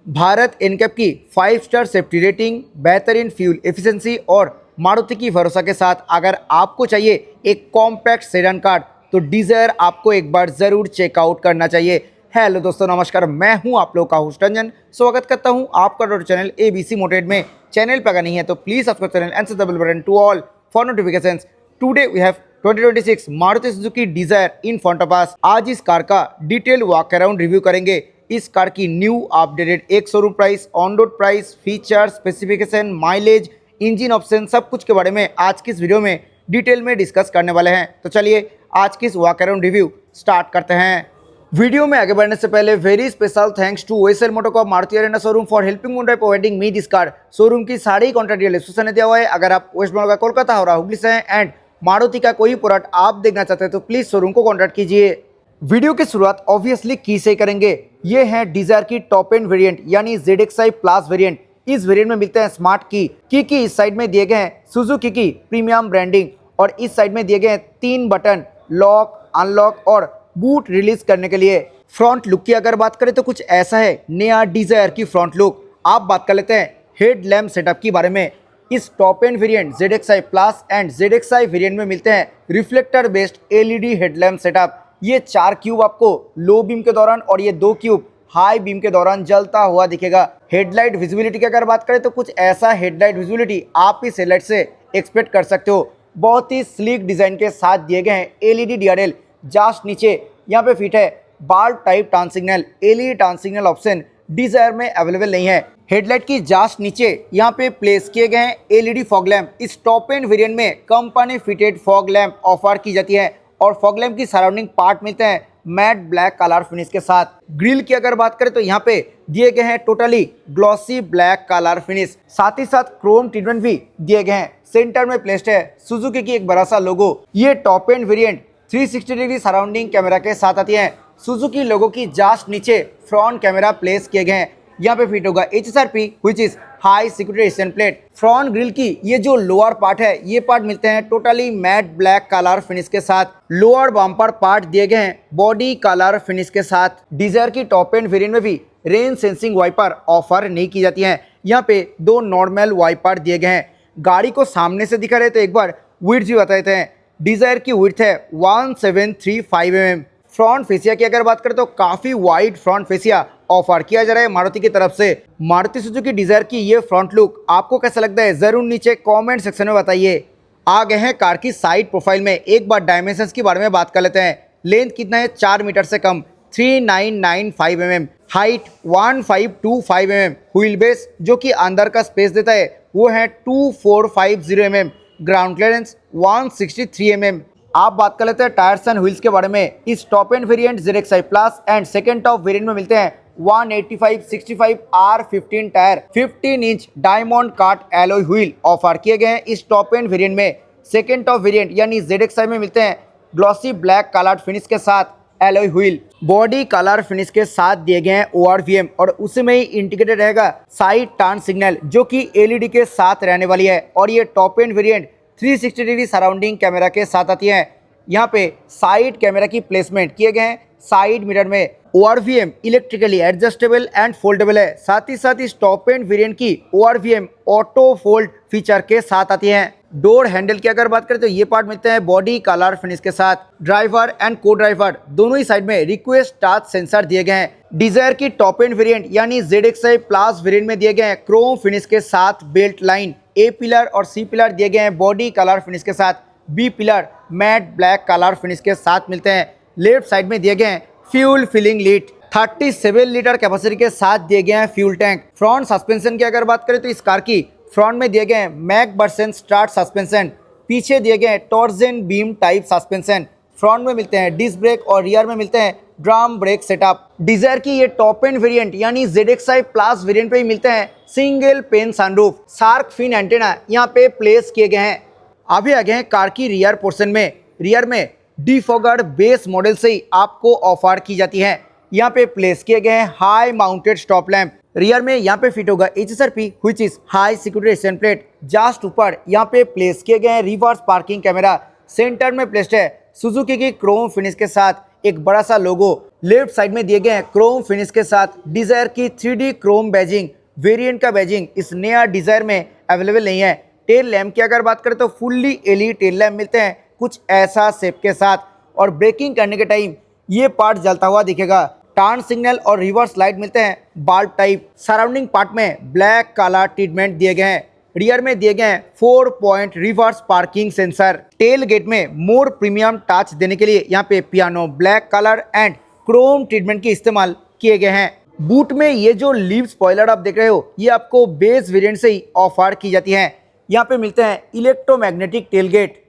Bharat NCAP की 5 star safety rating, बेहतरीन fuel efficiency और मारुति की भरोसा के साथ अगर आपको चाहिए एक कॉम्पैक्ट सेडान कार तो डिजायर आपको एक बार जरूर चेकआउट करना चाहिए। हेलो दोस्तों, नमस्कार। मैं हूं आप लोग का होस्ट रंजन। स्वागत करता हूं आपका डॉट चैनल एबीसी मोटेड में। चैनल पर अगर नहीं है तो please subscribe channel and the bell button to all for notifications. Today we have 2026 Maruti Suzuki Dzire in front of us. आज इस कार का डिटेल वॉक अराउंड रिव्यू करेंगे। इस कार की न्यू अपडेटेड एक showroom price, on road price, feature, specification, mileage, engine option, सब कुछ के बारे में आज की इस वीडियो में डिटेल में डिस्कस करने वाले हैं। तो चलिए आज की इस वॉक अराउंड रिव्यू स्टार्ट करते हैं। वीडियो में आगे बढ़ने से पहले very special thanks to OSL MotoCorp Maruti Arena showroom for helping मुंडा providing me this car. Showroom की सारी कॉन्टैक्ट डिटेल्स ने दिया हुआ है। अगर आप वेस्ट बंगाल का कोलकाता और हुगली से हैं एंड मारुति का कोई प्रोडक्ट आप देखना चाहते हैं तो प्लीज शोरूम को कॉन्टैक्ट कीजिए। वीडियो की शुरुआत ऑब्वियसली की से करेंगे। ये है डिजायर की टॉप एंड वेरिएंट यानी ZXi प्लस वेरिएंट। इस वेरिएंट में मिलते हैं स्मार्ट की इस साइड में दिए गए हैं सुजुकी की प्रीमियम ब्रांडिंग और इस साइड में दिए गए हैं 3 बटन लॉक, अनलॉक और बूट रिलीज करने के लिए। फ्रंट लुक की अगर बात करें तो कुछ ऐसा है नया डिजायर की फ्रंट लुक। आप बात कर लेते हैं हेड लैम्प सेटअप के बारे में। इस top end variant ZXi plus and ZXi variant में मिलते हैं reflector based LED headlamp setup. ये 4 क्यूब आपको लो बीम के दौरान और ये 2 क्यूब हाई बीम के दौरान जलता हुआ दिखेगा। हेडलाइट विजिबिलिटी की अगर बात करें तो कुछ ऐसा हेडलाइट विजिबिलिटी आप इस हेडलाइट से एक्सपेक्ट कर सकते हो। बहुत ही स्लीक डिजाइन के साथ दिए गए हैं LED DRL। जस्ट नीचे यहाँ पे फिट है bulb type turn signal. LED turn signal option Dzire में अवेलेबल नहीं है। हेडलाइट की जस्ट नीचे यहाँ पे प्लेस किए गए हैं LED फॉग लैम्प। इस टॉप एंड वेरिएंट में company fitted fog lamp offer की जाती है और फॉग लैम्प की सराउंडिंग पार्ट मिलते हैं मैट ब्लैक कलर फिनिश के साथ। ग्रिल की अगर बात करें तो यहाँ पे दिए गए हैं totally glossy black colour finish. साथ ही साथ क्रोम ट्रीटमेंट भी दिए गए हैं। सेंटर में प्लेस्ड है सुजुकी की एक बड़ा सा लोगो। ये top end variant 360 degree surrounding camera के साथ आती है। सुजुकी लोगो की जस्ट नीचे फ्रंट कैमरा प्लेस किए गए हैं। यहाँ पे फिट होगा HSRP which is high security resistant plate. Front grille की ये जो लोअर पार्ट है ये पार्ट मिलते हैं totally matte black colour finish के साथ। लोअर बम्पर पार्ट दिए गए हैं बॉडी कलर फिनिश के साथ। डिजायर की टॉप एंड वेरिएंट में भी रेन सेंसिंग वाइपर ऑफर नहीं की जाती है। यहाँ पे 2 नॉर्मल वाइपर दिए गए हैं। गाड़ी को सामने से दिखा रहे तो एक बार विड्थ भी बता देते हैं। डिजायर की विड्थ है 1735 mm। फ्रंट फेसिया की अगर बात करें तो काफी वाइड फ्रंट फेसिया ऑफर किया जा रहा है मारुति की तरफ से। मारुति सुजुकी डिजायर की ये फ्रंट लुक आपको कैसा लगता है जरूर नीचे कमेंट सेक्शन में बताइए। आ गए हैं कार की साइड प्रोफाइल में। एक बार डायमेंशंस के बारे में बात कर लेते हैं। लेंथ कितना है 4 मीटर से कम 3995 mm। Height 1525 mm। Wheel base जो कि अंदर का स्पेस देता है वो है 2450 mm। Ground clearance 163 mm। आप बात कर लेते हैं टायर्स एंड व्हील्स के बारे में। इस top end variant ZXi plus and second top variant में मिलते हैं 185/65 R15 टायर 15 इंच डायमंड काट एलॉय व्हील ऑफर किए गए हैं इस टॉप एंड वेरिएंट में। सेकेंड टॉप वेरिएंट यानी ZXi में मिलते हैं ग्लॉसी ब्लैक कलर फिनिश के साथ alloy wheel. Body colour finish के साथ दिए गए हैं ORVM और उसमें ही इंडिकेटेड रहेगा साइड टर्न सिग्नल जो कि LED के साथ रहने वाली है। और ये top end variant 360 degree surrounding camera के साथ आती है। यहाँ पे साइड कैमरा की प्लेसमेंट किए गए हैं साइड मिरर में। ORVM electrically adjustable and foldable है। साथ ही साथ इस टॉप एंड वेरिएंट की ORVM ऑटो फोल्ड फीचर के साथ आती है। डोर हैंडल की अगर बात करें तो ये पार्ट मिलते हैं बॉडी कलर फिनिश के साथ। ड्राइवर एंड को ड्राइवर दोनों ही साइड में रिक्वेस्ट टच सेंसर दिए गए हैं। डिजायर की टॉप एंड वेरिएंट यानी ZXi प्लस वेरिएंट में दिए गए हैं क्रोम फिनिश के साथ बेल्ट लाइन। A पिलर और C पिलर दिए गए हैं बॉडी कलर फिनिश के साथ। B pillar matte black colour finish के साथ मिलते हैं। लेफ्ट साइड में दिए गए हैं fuel filling lid 37 litre capacity के साथ दिए गए हैं फ्यूल टैंक। फ्रंट सस्पेंशन की अगर बात करें तो इस कार की फ्रंट में दिए गए हैं मैकफरसन स्टार्ट सस्पेंशन। पीछे दिए गए हैं torsion beam type suspension. Front में मिलते हैं डिस्क ब्रेक और रियर में मिलते हैं ड्रम ब्रेक सेटअप। डिजायर की ये टॉप एंड वेरिएंट यानी ZXi प्लस वेरिएंट पे ही मिलते हैं single pane sunroof. Shark fin antenna यहाँ पे प्लेस किए गए हैं। अभी आ गए हैं कार की रियर पोर्शन में। रियर में डिफॉगर्ड बेस मॉडल से ही आपको ऑफर की जाती है। यहाँ पे प्लेस किए गए हैं high mounted stop lamp. Rear में यहाँ पे फिट होगा HSRP which is high security resistant plate. Just ऊपर यहाँ पे प्लेस किए गए हैं रिवर्स पार्किंग कैमरा। सेंटर में प्लेस्ड है सुजुकी की क्रोम फिनिश के साथ एक बड़ा सा लोगो। लेफ्ट साइड में दिए गए हैं क्रोम फिनिश के साथ डिजायर की 3D क्रोम बैजिंग वेरिएंट का बैजिंग इस नया डिजायर में अवेलेबल नहीं है। टेल लैम्प की अगर बात करें तो फुल्ली एलईडी टेल लैम्प मिलते हैं कुछ ऐसा शेप के साथ, और ब्रेकिंग करने के टाइम ये पार्ट जलता हुआ दिखेगा। टर्न सिग्नल और रिवर्स लाइट मिलते हैं बल्ब टाइप। सराउंडिंग पार्ट में ब्लैक काला ट्रीटमेंट दिए गए हैं। रियर में दिए गए हैं 4 point reverse parking sensor. Tailgate में मोर प्रीमियम टच देने के लिए यहाँ पे piano black colour and chrome treatment के इस्तेमाल किए गए हैं। बूट में ये जो लीव स्पॉइलर आप देख रहे हो ये आपको बेस वेरिएंट से ही ऑफर की जाती है। यहाँ पे मिलते हैं इलेक्ट्रोमैग्नेटिक टेलगेट।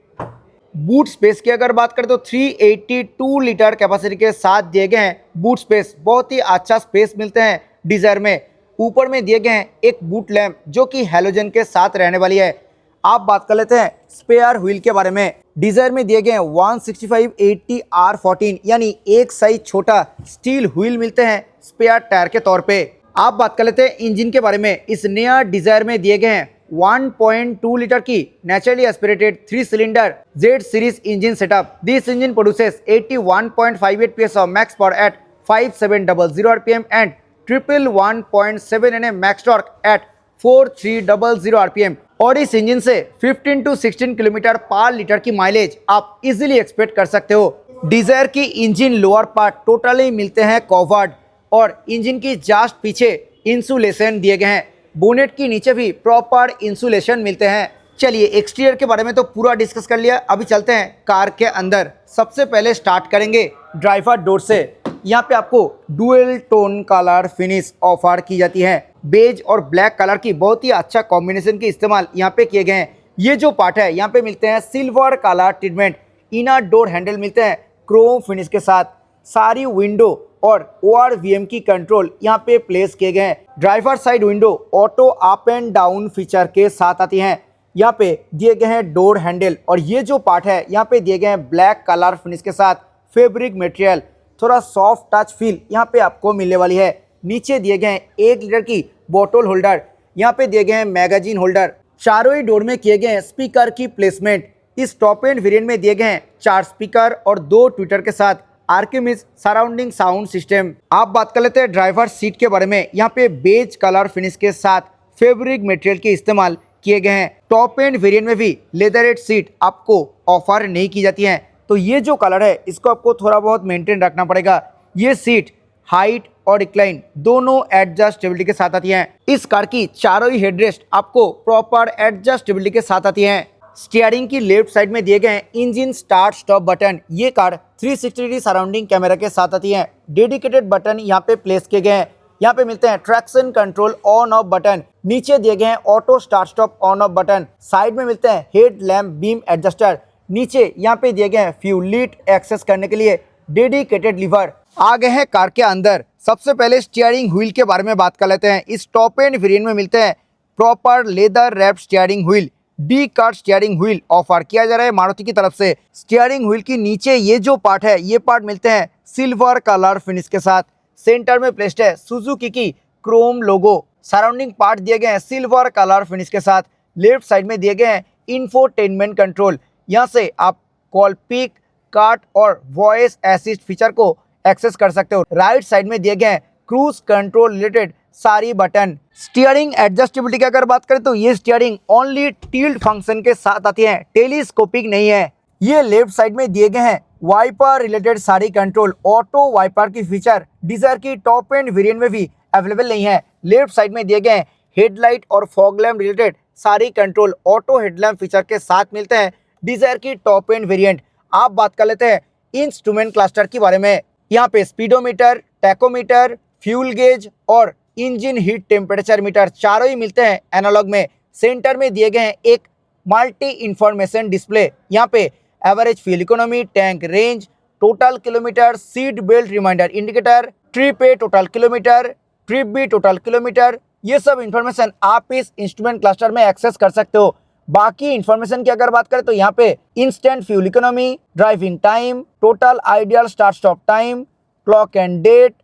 बूट स्पेस की अगर बात करें तो 382 लीटर कैपेसिटी के साथ दिए गए हैं बूट स्पेस। बहुत ही अच्छा स्पेस मिलते हैं डिजायर में। ऊपर में दिए गए हैं एक बूट लैम्प जो कि हैलोजन के साथ रहने वाली है। आप बात कर लेते हैं स्पेयर व्हील के बारे में। डिजायर में दिए गए हैं 165/80R14 यानी एक साइज छोटा स्टील व्हील मिलते हैं स्पेयर टायर के तौर पे। आप बात कर लेते हैं इंजन के बारे में। इस नया डिजायर में दिए गए हैं 1.2 लीटर की naturally aspirated 3 cylinder Z series engine setup. This engine produces 81.58 PS of max power at 5700 RPM and 111.7 Nm max torque at 4300 RPM। और इस इंजन से 15 to 16 किलोमीटर पर लीटर की माइलेज आप इजीली एक्सपेक्ट कर सकते हो। डिजायर की इंजन लोअर पार्ट टोटली मिलते हैं कवर्ड, और इंजन की जस्ट पीछे इंसुलेशन दिए गए हैं। बोनेट की नीचे भी प्रॉपर इंसुलेशन मिलते हैं। चलिए एक्सटीरियर के बारे में तो पूरा डिस्कस कर लिया, अभी चलते हैं कार के अंदर। सबसे पहले स्टार्ट करेंगे ड्राइवर डोर से। यहाँ पे आपको dual tone colour finish offer की जाती है। बेज और ब्लैक कलर की बहुत ही अच्छा कॉम्बिनेशन के इस्तेमाल यहाँ पे किए गए हैं। ये जो पार्ट है यहाँ पे मिलते हैं silver colour treatment. Inner door handle मिलते हैं क्रोम फिनिश के साथ। सारी विंडो और ORVM की कंट्रोल यहाँ पे प्लेस किए गए हैं। Driver side window auto up and down feature के साथ आती हैं। यहाँ पे दिए गए हैं डोर हैंडल, और ये जो पार्ट है यहाँ पे दिए गए हैं ब्लैक कलर फिनिश के साथ फैब्रिक मटेरियल। थोड़ा सॉफ्ट टच फील यहाँ पे आपको मिलने वाली है। नीचे दिए गए हैं 1 लीटर की बोतल होल्डर। यहाँ पे दिए गए हैं मैगजीन होल्डर। चारों ही डोर में किए गए हैं स्पीकर की प्लेसमेंट। इस टॉप एंड वेरिएंट में दिए गए हैं 4 स्पीकर और 2 ट्विटर के साथ आर्किमिस सराउंडिंग साउंड सिस्टम। आप बात कर लेते हैं ड्राइवर सीट के बारे में। यहाँ पे बेज कलर फिनिश के साथ फैब्रिक मटेरियल के इस्तेमाल किए गए हैं। टॉप एंड वेरिएंट में भी लेदरेट सीट आपको ऑफर नहीं की जाती है, तो ये जो कलर है इसको आपको थोड़ा बहुत मेंटेन रखना पड़ेगा। ये सीट हाइट और रिक्लाइन दोनों एडजस्टेबिलिटी के साथ आती हैं। इस कार की चारों ही हेडरेस्ट आपको प्रॉपर एडजस्टेबिलिटी के साथ आती हैं। स्टीयरिंग की लेफ्ट साइड में दिए गए हैं इंजन स्टार्ट स्टॉप बटन। ये कार 360 डिग्री सराउंडिंग कैमरा के साथ आती है। डेडिकेटेड बटन यहाँ पे प्लेस किए गए हैं। यहाँ पे मिलते हैं traction control on off button. नीचे दिए गए हैं auto start stop on off button. Side में मिलते हैं हेड लैम्प बीम एडजस्टर। नीचे यहाँ पे दिए गए हैं फ्यूल लीड एक्सेस करने के लिए डेडिकेटेड लीवर। आ गए हैं कार के अंदर। सबसे पहले स्टीयरिंग व्हील के बारे में बात कर लेते हैं। इस टॉप एंड वेरिएंट में मिलते हैं proper leather wrapped steering wheel. D cut steering wheel offer किया जा रहा है मारुति की तरफ से। स्टीयरिंग व्हील की नीचे ये जो पार्ट है ये पार्ट मिलते हैं सिल्वर कलर फिनिश के साथ। सेंटर में प्लेस्ड है सुजुकी की क्रोम लोगो। सराउंडिंग पार्ट दिए गए हैं सिल्वर कलर फिनिश के साथ। लेफ्ट साइड में दिए गए हैं इंफोटेनमेंट कंट्रोल। यहाँ से आप कॉल पिक कट और वॉइस असिस्ट फीचर को एक्सेस कर सकते हो। राइट साइड में दिए गए हैं क्रूज कंट्रोल रिलेटेड सारी बटन। स्टीयरिंग एडजस्टेबिलिटी की अगर बात करें तो ये स्टीयरिंग ओनली टिल्ट फंक्शन के साथ आती है, टेलीस्कोपिक नहीं है। ये लेफ्ट साइड में दिए गए हैं वाइपर रिलेटेड सारी कंट्रोल। ऑटो वाइपर की फीचर डिजायर की टॉप एंड वेरिएंट में भी अवेलेबल नहीं है। लेफ्ट साइड में दिए गए हैं हेडलाइट और फॉग लैम्प रिलेटेड सारी कंट्रोल ऑटो हेडलैम्प फीचर के साथ मिलते हैं डिजायर की टॉप एंड वेरिएंट। आप बात कर लेते हैं इंस्ट्रूमेंट क्लस्टर के बारे में। यहाँ पे स्पीडोमीटर, टैकोमीटर, फ्यूल गेज और इंजन हीट टेम्परेचर मीटर चारों ही मिलते हैं एनालॉग में। सेंटर में दिए गए हैं एक मल्टी इंफॉर्मेशन डिस्प्ले। यहाँ पे average fuel economy, tank range, total kilometre, seat belt reminder indicator, trip A total kilometre, trip B total kilometre, ये सब इंफॉर्मेशन आप इस इंस्ट्रूमेंट क्लस्टर में एक्सेस कर सकते हो। बाकी इंफॉर्मेशन की अगर बात करें तो यहाँ पे instant fuel economy, driving time, total ideal start stop time, clock and date,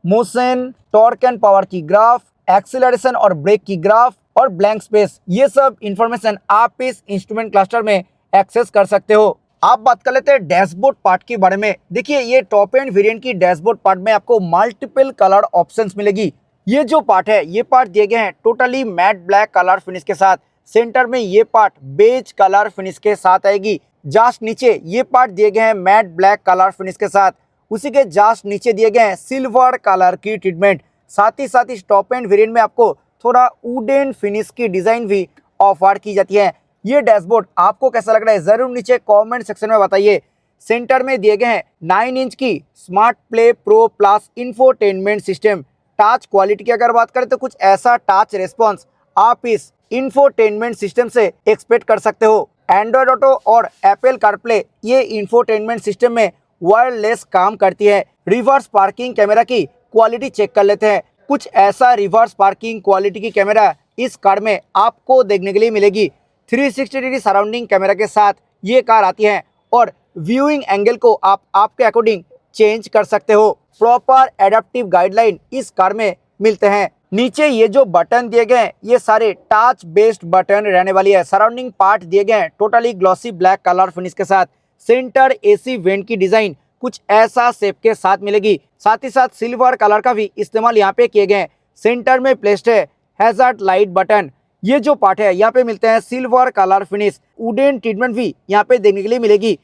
motion, torque and power की ग्राफ, एक्सीलरेशन और ब्रेक की ग्राफ और ब्लैंक स्पेस, ये सब इंफॉर्मेशन आप इस इंस्ट्रूमेंट क्लस्टर में एक्सेस कर सकते हो। आप बात कर लेते हैं डैशबोर्ड पार्ट के बारे में। देखिए ये टॉप एंड वेरिएंट की डैशबोर्ड पार्ट में आपको मल्टीपल कलर ऑप्शंस मिलेगी। ये जो पार्ट है ये पार्ट दिए गए हैं totally matte black colour finish के साथ। सेंटर में ये पार्ट बेज कलर फिनिश के साथ आएगी। जस्ट नीचे ये पार्ट दिए गए हैं मैट ब्लैक कलर फिनिश के साथ। उसी के जस्ट नीचे दिए गए हैं सिल्वर कलर की ट्रीटमेंट। साथ ही इस टॉप एंड वेरिएंट में आपको थोड़ा वुडन फिनिश की डिजाइन भी ऑफर की जाती है। ये डैशबोर्ड आपको कैसा लग रहा है जरूर नीचे कमेंट सेक्शन में बताइए। सेंटर में दिए गए हैं 9 इंच की smart play pro plus infotainment system. Touch quality की अगर बात करें तो कुछ ऐसा टच रेस्पॉन्स आप इस इंफोटेनमेंट सिस्टम से एक्सपेक्ट कर सकते हो। एंड्रॉयड ऑटो और एप्पल कारप्ले ये इंफोटेनमेंट सिस्टम में वायरलेस काम करती है। रिवर्स पार्किंग कैमरा की क्वालिटी चेक कर लेते हैं। कुछ ऐसा रिवर्स पार्किंग क्वालिटी की कैमरा इस कार में आपको देखने के लिए मिलेगी। 360 डिग्री सराउंडिंग कैमरा के साथ ये कार आती है और व्यूइंग एंगल को आप आपके अकॉर्डिंग चेंज कर सकते हो। प्रॉपर एडेप्टिव गाइडलाइन इस कार में मिलते हैं। नीचे ये जो बटन दिए गए हैं ये सारे टच बेस्ड बटन रहने वाली है। सराउंडिंग पार्ट दिए गए हैं totally glossy black colour finish के साथ। सेंटर एसी वेंट की डिजाइन कुछ ऐसा शेप के साथ मिलेगी। साथ ही साथ सिल्वर कलर का भी इस्तेमाल यहाँ पे किए गए हैं। सेंटर में प्लेस्ड है हैजार्ड लाइट बटन। ये जो पार्ट है यहाँ पे मिलते हैं silver colour finish. Wooden treatment भी यहाँ पे देखने के लिए मिलेगी।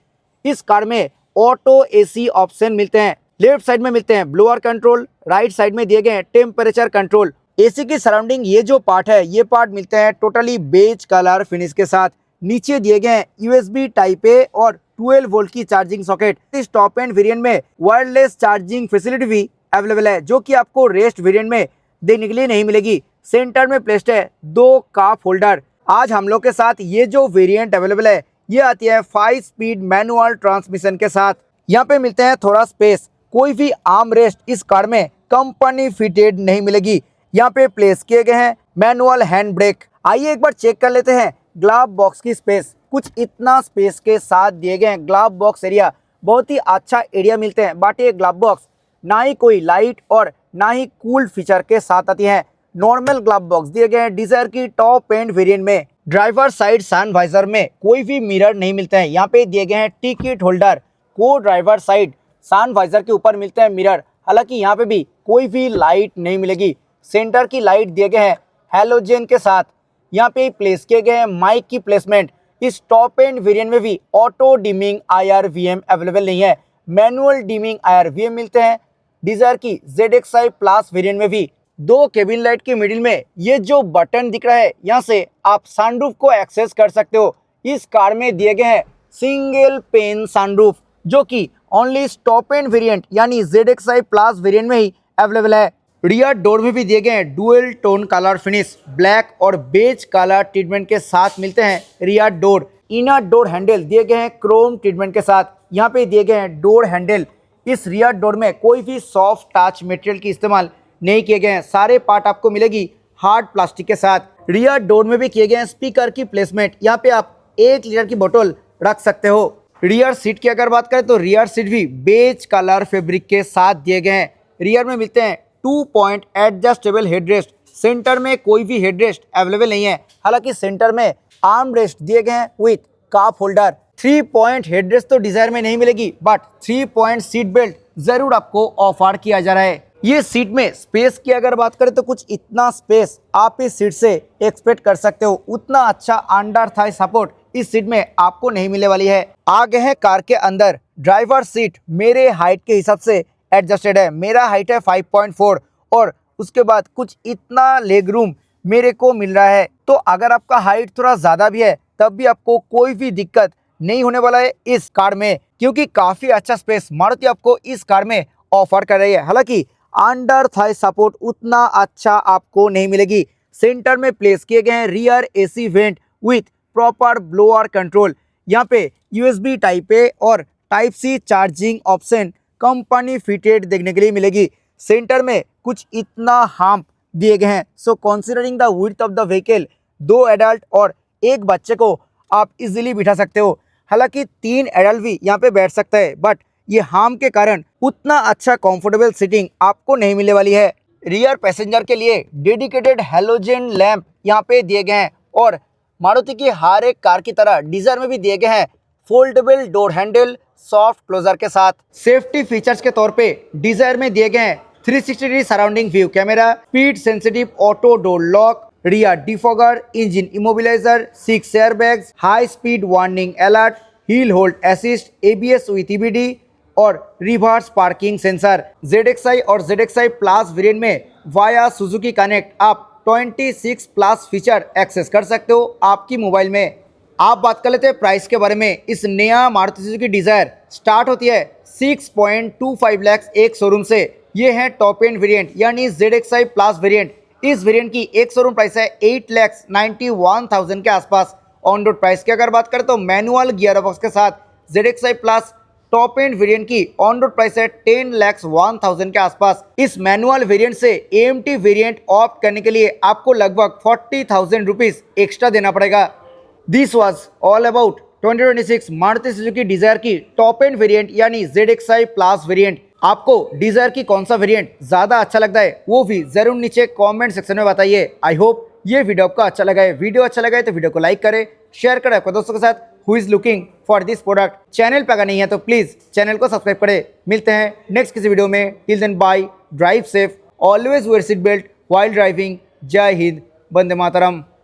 इस कार में ऑटो एसी ऑप्शन मिलते हैं। लेफ्ट साइड में मिलते हैं ब्लोअर कंट्रोल, राइट साइड में दिए गए हैं टेम्परेचर कंट्रोल। एसी की सराउंडिंग ये जो पार्ट है ये पार्ट मिलते हैं टोटली बेज कलर फिनिश के साथ। नीचे दिए गए हैं यूएसबी टाइप ए और 12 वोल्ट की चार्जिंग सॉकेट। इस टॉप एंड वेरिएंट में वायरलेस चार्जिंग फैसिलिटी भी अवेलेबल है जो कि आपको रेस्ट वेरिएंट में देखने के लिए नहीं मिलेगी। सेंटर में प्लेस्ड है 2 कप होल्डर। आज हम लोग के साथ ये जो वेरिएंट अवेलेबल है ये आती है 5 स्पीड मैनुअल ट्रांसमिशन के साथ। यहाँ पे मिलते हैं थोड़ा स्पेस। कोई भी आर्म रेस्ट इस कार में कंपनी फिटेड नहीं मिलेगी। यहाँ पे प्लेस किए गए हैं मैनुअल हैंड ब्रेक। आइए एक बार चेक कर लेते हैं ग्लव बॉक्स की स्पेस। कुछ इतना स्पेस के साथ दिए गए हैं ग्लव बॉक्स एरिया। बहुत ही अच्छा एरिया मिलते हैं। बट ये ग्लव बॉक्स ना ही कोई लाइट और ना ही कूल फीचर के साथ आती है। नॉर्मल ग्लव बॉक्स दिए गए हैं डिजायर की टॉप एंड वेरिएंट में। ड्राइवर साइड सन वाइजर में कोई भी मिरर नहीं मिलते हैं। यहाँ पे दिए गए हैं टिकट होल्डर। को ड्राइवर साइड सन वाइजर के ऊपर मिलते हैं मिरर। हालांकि यहाँ पे भी कोई भी लाइट नहीं मिलेगी। सेंटर की लाइट दिए गए हैं हेलोजन के साथ। यहाँ पे प्लेस किए गए हैं माइक की प्लेसमेंट। इस टॉप एंड वेरिएंट में भी ऑटो डिमिंग IRVM अवेलेबल नहीं है। मैनुअल डिमिंग IRVM मिलते हैं। डिजायर की ZXi प्लस वेरिएंट में भी 2 केबिन लाइट के मिडिल में ये जो बटन दिख रहा है यहाँ से आप सनरूफ को एक्सेस कर सकते हो। इस कार में दिए गए हैं सिंगल पेन सनरूफ जो कि ओनली टॉप एंड वेरिएंट यानी ZXi प्लस वेरिएंट में ही अवेलेबल है। रियर डोर में भी दिए गए हैं dual tone colour finish. Black और बेज कलर ट्रीटमेंट के साथ मिलते हैं rear door. Inner door handle दिए गए हैं क्रोम ट्रीटमेंट के साथ। यहाँ पे दिए गए हैं डोर हैंडल। इस रियर डोर में कोई भी सॉफ्ट टच मटेरियल की इस्तेमाल नहीं किए गए हैं। सारे पार्ट आपको मिलेगी हार्ड प्लास्टिक के साथ। रियर डोर में भी किए गए हैं स्पीकर की प्लेसमेंट। यहाँ पे आप 1 लीटर की बोतल रख सकते हो। रियर सीट की अगर बात करें तो रियर सीट भी बेज कलर फैब्रिक के साथ दिए गए हैं। रियर में मिलते हैं 2 पॉइंट एडजस्टेबल हेडरेस्ट। सेंटर में कोई भी हेडरेस्ट अवेलेबल नहीं है। हालांकि सेंटर में आर्म रेस्ट दिए गए हैं with cup holder. 3 point headrest तो डिजायर में नहीं मिलेगी बट 3 पॉइंट सीट बेल्ट जरूर आपको ऑफर किया जा रहा है। ये सीट में स्पेस की अगर बात करें तो कुछ इतना स्पेस आप इस सीट से एक्सपेक्ट कर सकते हो। उतना अच्छा अंडर थाई सपोर्ट इस सीट में आपको नहीं मिलने वाली है। आगे है कार के अंदर ड्राइवर सीट मेरे हाइट के हिसाब से एडजस्टेड है। मेरा हाइट है 5.4 और उसके बाद कुछ इतना लेग रूम मेरे को मिल रहा है। तो अगर आपका हाइट थोड़ा ज़्यादा भी है तब भी आपको कोई भी दिक्कत नहीं होने वाला है इस कार में, क्योंकि काफ़ी अच्छा स्पेस मारुति आपको इस कार में ऑफर कर रही है। हालांकि अंडर थाई सपोर्ट उतना अच्छा आपको नहीं मिलेगी। सेंटर में प्लेस किए गए हैं rear AC vent with proper blower control. यहाँ पे USB टाइप ए और type C charging option company fitted देखने के लिए मिलेगी। सेंटर में कुछ इतना हम्प दिए गए हैं। So considering the width of the vehicle 2 adult और 1 बच्चे को आप इजीली बिठा सकते हो। हालांकि 3 एडल्ट भी यहाँ पे बैठ सकता है बट ये हम्प के कारण उतना अच्छा कंफर्टेबल सीटिंग आपको नहीं मिलने वाली है। रियर पैसेंजर के लिए डेडिकेटेड हेलोजन लैंप यहाँ पे दिए गए हैं और मारुति की हर एक कार की तरह डिजायर में भी दिए गए हैं foldable door handle soft closer के साथ। सेफ्टी फीचर्स के तौर पे डिजायर में दिए गए हैं 360 degree surrounding view camera, speed sensitive auto door lock, rear defogger, engine immobiliser, 6 airbags, high speed warning alert, hill hold assist, ABS with EBD और रिवर्स पार्किंग सेंसर। ZXi और ZXi plus variant में via Suzuki connect आप 26 plus feature access कर सकते हो आपकी mobile में। आप बात कर लेते हैं प्राइस के बारे में। इस नया मारुति सुजुकी डिजायर स्टार्ट होती है 6.25 लाख एक शोरूम से। ये है टॉप एंड वेरिएंट यानी ZXi प्लस वेरिएंट। इस वेरिएंट की एक शोरूम प्राइस है 8,91,000 के आसपास। ऑन रोड प्राइस की अगर बात करें तो मैनुअल गियर बॉक्स के साथ ZXi plus top end variant की ऑन रोड प्राइस है 10,01,000 के आसपास। इस मैनुअल वेरिएंट से AMT वेरिएंट ऑप्ट करने के लिए आपको लगभग 40,000 रुपीज एक्स्ट्रा देना पड़ेगा। This was all about 2026 Maruti Suzuki Dzire की टॉप एंड वेरिएंट यानी ZXi प्लस वेरिएंट। आपको डिजायर की कौन सा वेरिएंट ज्यादा अच्छा लगता है वो भी जरूर नीचे कमेंट सेक्शन में बताइए। आई होप ये वीडियो आपको अच्छा लगा है। वीडियो अच्छा लगा है तो वीडियो को लाइक करें, शेयर करें आपके दोस्तों के साथ who is looking for this product. Channel पे अगर नहीं है तो प्लीज चैनल को सब्सक्राइब करें। मिलते हैं नेक्स्ट किसी वीडियो में। Till then bye, drive safe, always wear seat belt while driving. जय हिंद, वंदे मातरम।